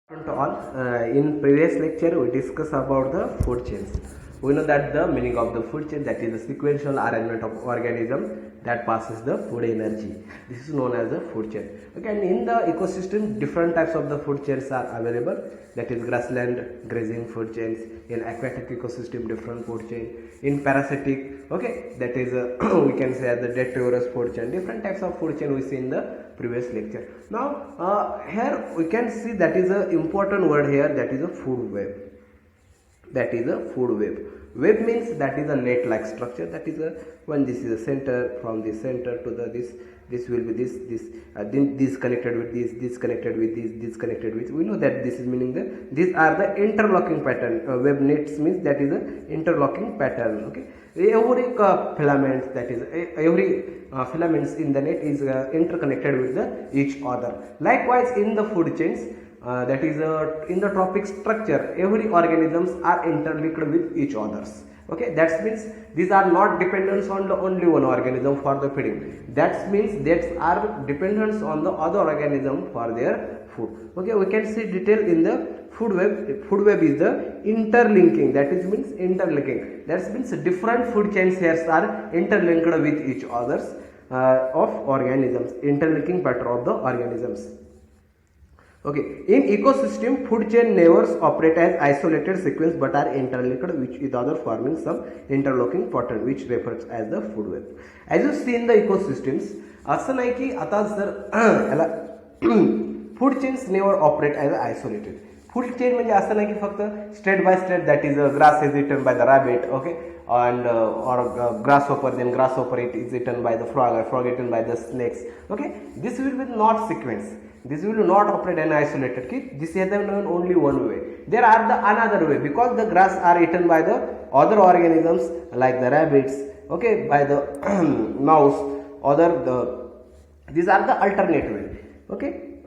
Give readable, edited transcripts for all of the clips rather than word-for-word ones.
To all, in previous lecture we discussed about the food chains. We know that the meaning of the food chain, that is the sequential arrangement of organism that passes the food energy. This is known as the food chain. Okay, and in the ecosystem different types of the food chains are available. That is grassland grazing food chains. In aquatic ecosystem different food chain. In parasitic, okay, that is we can say as the detrivorous food chain. Different types of food chain we see in the previous lecture. Now here we can see that is a important word here, that is a food web. That is a food web. Web means that is a net like structure, that is a when this is a center, from the center to the this will be this connected with this connected with this connected with, we know that this is meaning that these are the interlocking pattern. Web nets means that is a interlocking pattern. Okay, every filament, that is every filaments in the net is interconnected with each other. Likewise in the food chains, that is in the trophic structure, every organisms are interlinked with each others. Okay, that means these are not dependent on the only one organism for the feeding. That means that are dependent on the other organism for their food. Okay, we can see detail in the food web. Food web is the interlinking, that is means interlinking. That means different food chains here are interlinked with each others of organisms, interlinking pattern of the organisms. Okay, in ecosystem, food chain networks operate as isolated sequence but are interlinked with each other, forming some interlocking pattern which refers as the food web. As you see in the ecosystems, असं नाही की आता जर याला food chains never operate as isolated. Food chain म्हणजे असं नाही की फक्त state by state, that is grass is eaten by the rabbit, okay, and or grasshopper, then grasshopper it is eaten by the frog eaten by the snakes. Okay, this will be not sequence. This will not operate in isolated. Okay? This is only one way. There are the another way, because the grass are eaten by the other organisms like the rabbits, okay, by the mouse, these are the alternate way. Okay,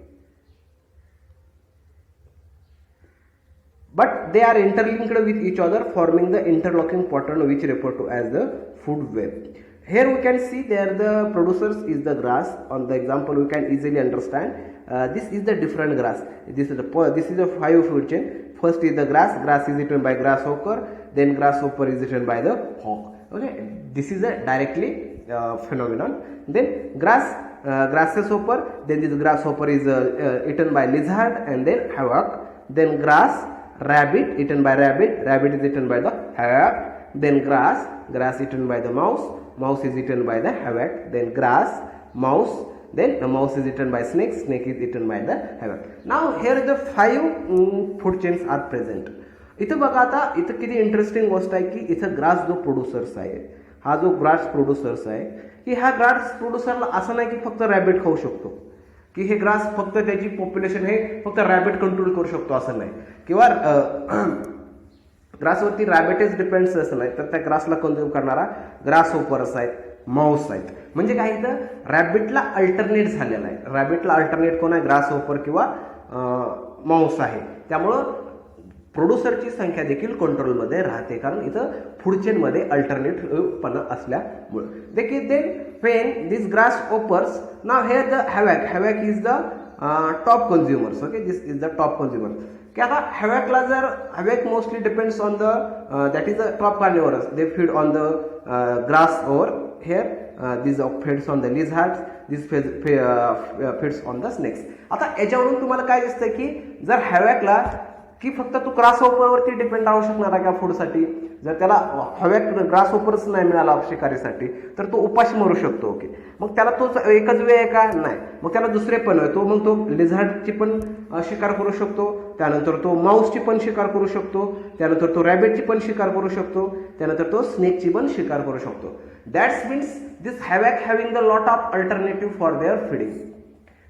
but they are interlinked with each other, forming the interlocking pattern which refer to as the food web. Here we can see there the producers is the grass. On the example we can easily understand. This is the different grass. This is a 5 food chain. First is the grass. Grass is eaten by grasshopper. Then grasshopper is eaten by the hawk. Okay, this is a directly phenomenon. Then grasshopper. Then this grasshopper is eaten by lizard and then hawk. Then rabbit eaten by rabbit. Rabbit is eaten by the hawk. Then grass eaten by the mouse. Mouse is eaten by the hawk. Then grass, mouse. Then the mouse is eaten by snake. Snake is eaten by the hawk. Now here the 5 food chains are present. इथं बघा आता इथं किती interesting गोष्ट आहे की इथं grass जो प्रोड्युसर्स आहे, हा जो ग्रास प्रोड्युसर्स आहे की ह्या ग्रास प्रोड्युसरला असं नाही की फक्त रॅबिट खाऊ शकतो, की हे ग्रास फक्त त्याची पॉप्युलेशन हे फक्त रॅबिट कंट्रोल करू शकतो असं नाही, किंवा ग्रासवरती रॅबिटच डिपेंड्स असं नाही, तर त्या ग्रासला कंझ्युम करणारा ग्रासहोपर्स आहेत, माऊस आहेत. म्हणजे काय इथं रॅबिटला अल्टरनेट झालेला आहे. रॅबिटला अल्टरनेट कोण आहे? ग्रासहोपर किंवा माऊस आहे. त्यामुळं प्रोड्युसरची संख्या देखील कंट्रोलमध्ये राहते, कारण इथं फूड चेनमध्ये अल्टरनेटपणा असल्यामुळे. देखील then when this grasshoppers, now here the havoc is the top consumers. Okay, this is the top consumer. की आता havoc mostly depends on the that is the top carnivorous. They feed on the grass over here. This feeds on the lizards. This feeds on the snakes. आता याच्यावरून तुम्हाला काय दिसतंय की जर हॅवॅकला की फक्त तो ग्रासहोपरवरती डिपेंड राहू शकणार आहे का फूडसाठी? जर त्याला ग्रासहोपरच नाही मिळाला शिकारीसाठी तर तो उपाशी मरू शकतो. ओके, मग त्याला तोच एकच वे आहे का? नाही. मग त्याला दुसरे पण आहे. तो मग तो लिझार्डची पण शिकार करू शकतो, त्यानंतर तो माऊसची पण शिकार करू शकतो, त्यानंतर तो रॅबिटची पण शिकार करू शकतो, त्यानंतर तो स्नेकची पण शिकार करू शकतो. That's means this havoc having the lot of alternative for their feeding.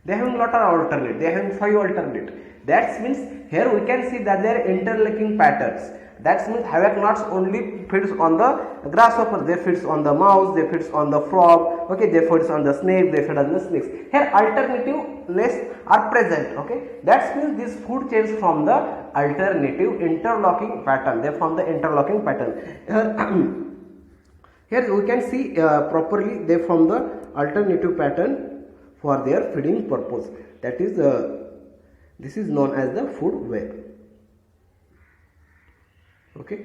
They having lot of alternate. They having 5 alternate. That means here we can see that they are interlinking patterns. That means havoc not only feeds on the grasshopper, they feeds on the mouse, they feeds on the frog. Okay, they feeds on the snake, they feed on the snakes. Here alternativeness are present. Okay, that means these food chains from the alternative interlocking pattern. They form the interlocking pattern. Here we can see properly they form the alternative pattern for their feeding purpose. That is This is known as the food web. Okay.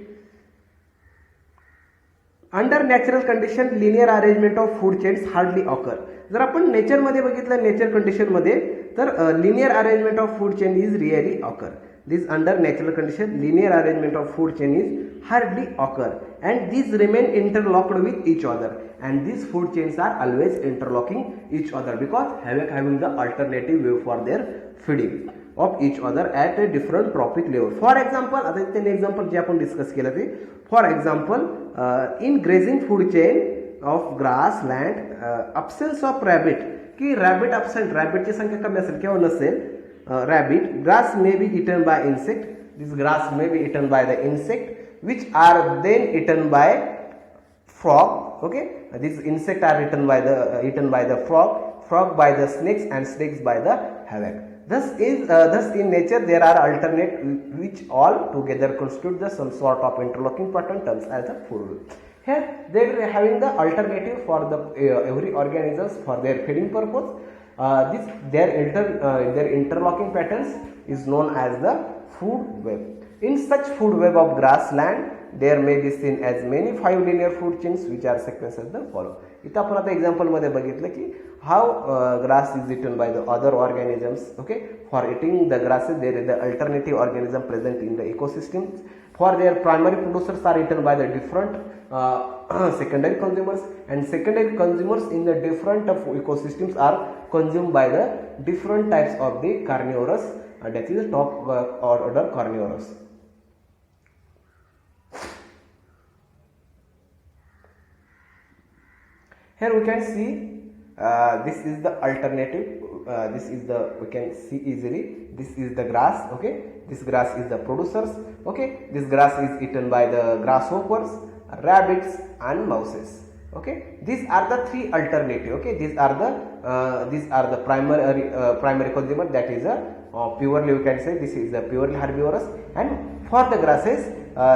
Under natural condition linear arrangement of food chains hardly occur. जर आपण नेचरमध्ये बघितलं nature कंडिशनमध्ये तर linear arrangement of food chain is really occur. This under natural condition linear arrangement of food chain is hardly occur and these remain interlocked with each other, and these food chains are always interlocking each other because having the alternative way for their feeding of each other at a different trophic level. For example, आता इथे example जे आपण discuss केलं ते for example in grazing food chain of grass land absence of rabbit की rabbit absent, rabbit ची संख्या कमी असेल किंवा नसेल, rabbit grass may be eaten by insect. This grass may be eaten by the insect which are then eaten by frog. Okay, these insects are eaten by the frog by the snakes, and snakes by the havoc. Thus in nature there are alternate which all together constitute the some sort of interlocking pattern terms as the food web. Here they are having the alternative for the every organisms for their feeding purpose. Their interlocking patterns is known as the food web. In such food web of grassland, there may be seen as many 5 linear food chains which are sequenced as the follow. इथं आपण आता example मध्ये बघितलं की how grass is eaten by the other organisms. Okay, for eating the grasses there is the alternative organism present in the ecosystem. For their primary producers are eaten by the different secondary consumers, and secondary consumers in the different ecosystems are consumed by the different types of the carnivorous, that is top order carnivorous. Here we can see this is the alternative, this is the, we can see easily, this is the grass. Okay, this grass is the producers. Okay, this grass is eaten by the grasshoppers, rabbits and mouses. Okay, these are the three alternative. Okay, these are the primary consumer, that is a purely, you can say this is the purely herbivorous, and for the grasses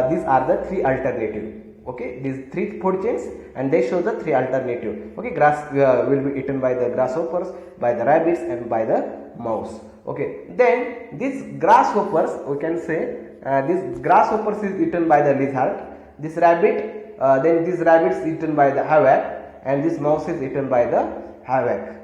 these are the three alternative. Okay, these three food chains, and they show the three alternative. Okay, grass will be eaten by the grasshoppers, by the rabbits and by the mouse. Okay, then these grasshoppers, we can say this grasshoppers is eaten by the lizard, this rabbit then these rabbits eaten by the havoc, and this mouse is eaten by the havoc.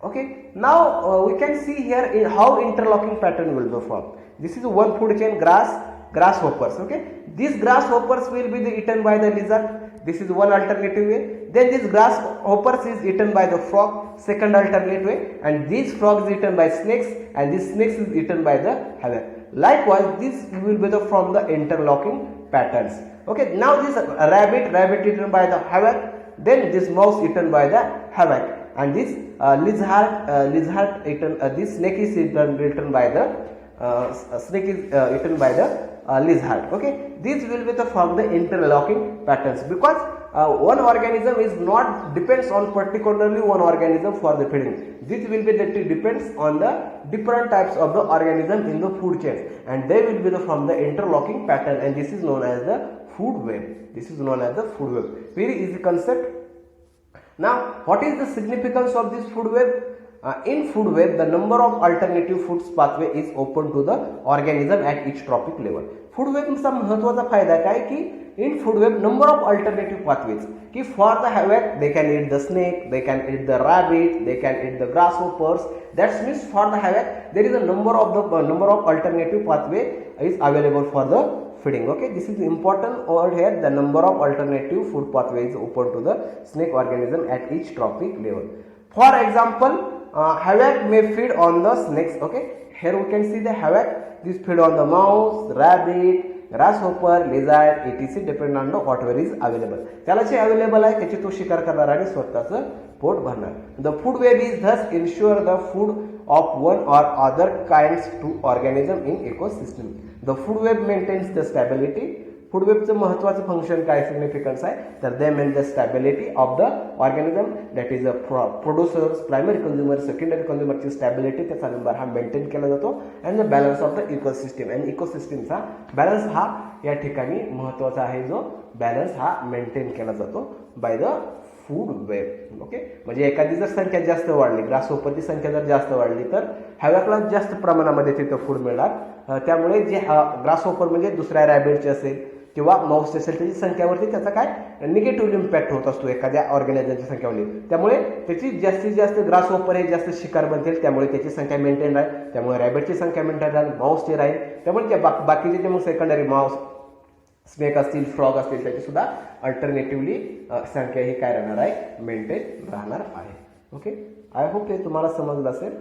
Okay, now we can see here in how interlocking pattern will be formed. This is one food chain, grasshoppers. Okay, these grasshoppers will be eaten by the lizard. This is one alternative way. Then this grasshoppers is eaten by the frog, second alternate way, and these frogs is eaten by snakes, and these snakes is eaten by the havoc. Likewise, this will be from the interlocking patterns. Okay, now this rabbit eaten by the havoc, then this mouse eaten by the havoc, and this lizard eaten, this snake is eaten by the lizard. Okay, these will be from the interlocking patterns, because one organism is not depends on particularly one organism for the feeding. This will be that depends on the different types of the organism in the food chain, and they will be from the interlocking pattern, and this is known as the food web. This is known as the food web. Very easy concept. Now, what is the significance of this food web? In food web, the number of alternative foods pathway is open to the organism at each trophic level. Food web चा महत्त्वाचा फायदा काय की in food web number of alternative pathways की for the havoc they can eat the snake, they can eat the rabbit, they can eat the grasshoppers. That means for the havoc there is a number of alternative pathway is available for the feeding. Okay, this is important over here. The number of alternative food pathways open to the snake organism at each trophic level. For example, havoc may feed on the snakes. Okay, here we can see the havoc. This feed on the mouse, rabbit, grasshopper, lizard, etc. depend on the whatever is available. त्याला जे available आहे त्याची तो शिकार करणार आणि स्वतःचं pot भरणार. The food web is thus ensure the food of one or other kinds to organism in ecosystem. The food web maintains the stability. Food वेबचं महत्त्वाचं फंक्शन काय सिग्निफिकन्स आहे तर they main the stability of the organism, that is a producers, primary consumer, secondary कंझ्युमरची stability त्याचा number हा maintain केला जातो, and the balance of the ecosystem. And इकोसिस्टमचा बॅलन्स हा या ठिकाणी महत्त्वाचा आहे, जो बॅलन्स हा मेंटेन केला जातो by the food web. Okay, म्हणजे एखादी जर संख्या जास्त वाढली, ग्रासहोपरची संख्या जर जास्त वाढली तर हॅवॅकला जास्त प्रमाणामध्ये तिथं फूड मिळणार. त्यामुळे जे ग्रासहोपर म्हणजे दुसऱ्या रॅबिटचे असेल किंवा माऊसचे असेल त्याची संख्यावरती त्याचा काय निगेटिव्ह इम्पॅक्ट होत असतो एखाद्या ऑर्गॅनिझमच्या संख्यावरती. त्यामुळे त्याची जास्तीत जास्त ग्रासहोपर हे जास्त शिकार बनतील, त्यामुळे त्याची संख्या मेंटेन राहील, त्यामुळे रॅबिटची संख्या मेंटेन राहील, माऊसची राहील. त्यामुळे त्या बाकीचे जे मग सेकंडरी माऊस, स्नेक असतील, फ्रॉग असतील त्याची सुद्धा अल्टरनेटिव्हली संख्या ही काय राहणार आहे, मेंटेन राहणार आहे. ओके, आय होप हे तुम्हाला समजलं असेल.